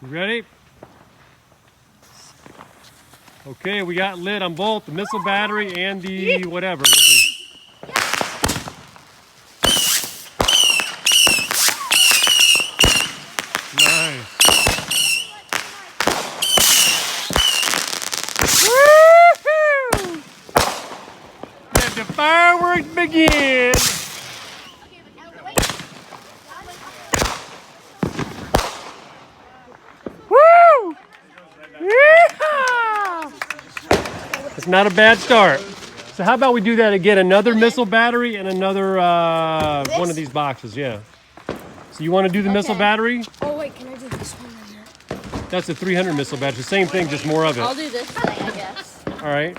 You ready? Okay, we got lid on both the missile battery and the whatever. Nice. Woo-hoo! Let the fireworks begin. Woo! Yeehaw! It's not a bad start. So how about we do that again? Another missile battery and another one of these boxes. Yeah. So you want to do the missile battery? Oh wait, can I do this one right here? That's a 300 missile battery. The same thing, just more of it. I'll do this thing, I guess. All right.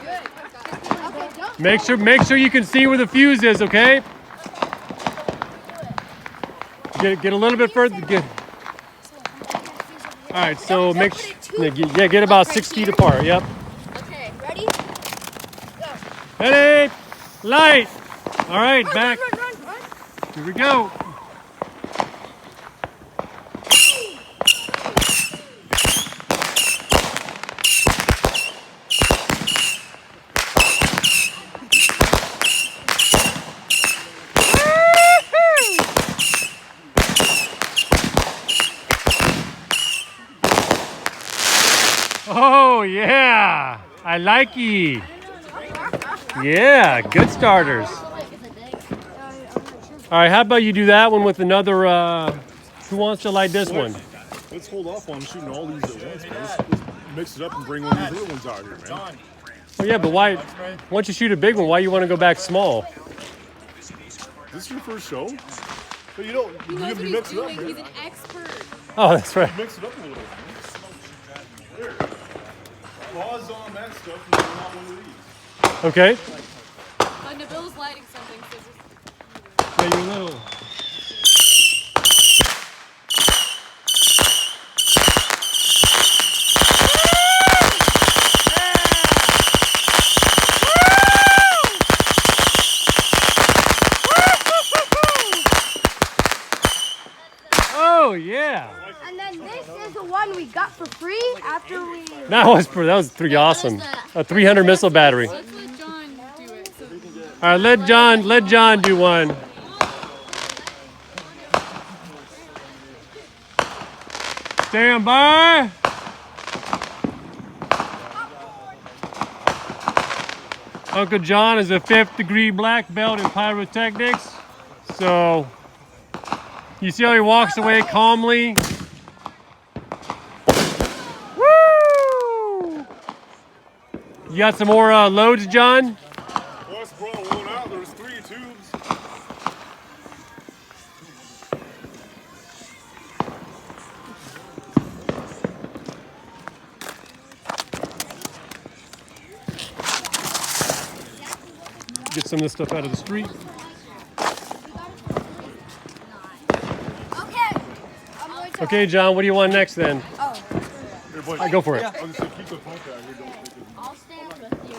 Make sure you can see where the fuse is. Okay. Get a little bit further. All right. So get about 6 feet apart. Yep. Okay, ready? Go. Ready. Light. All right. Back. Run. Here we go. Oh yeah, I like it. Yeah, good starters. All right, how about you do that one with another, who wants to light this one? Let's hold off on shooting all these at once, man. Let's mix it up and bring one of these other ones out here, man. Oh yeah, but why, once you shoot a big one, why you want to go back small? Is this your first show? But you don't, you mix it up, man. He's an expert. Oh, that's right. Mix it up a little bit, man. There. Pause on that stuff and then not one of these. Okay. Nabil's lighting something. So Yeah, you're little. Oh yeah. And then this is the one we got for free after we. That was pretty awesome. A 300 missile battery. let's let John do it. So All right, let John do one. Stand by. Uncle John is a 5th degree black belt in pyrotechnics. So you see how he walks away calmly? Woo! You got some more loads, John? Well, let's roll one out. There's 3 tubes. Get some of this stuff out of the street. Okay. I'm going to. Okay, John, what do you want next then? Oh. Here, boys. Go for it. I was going to say, keep the pump out here. Don't take it. I'll stand with you.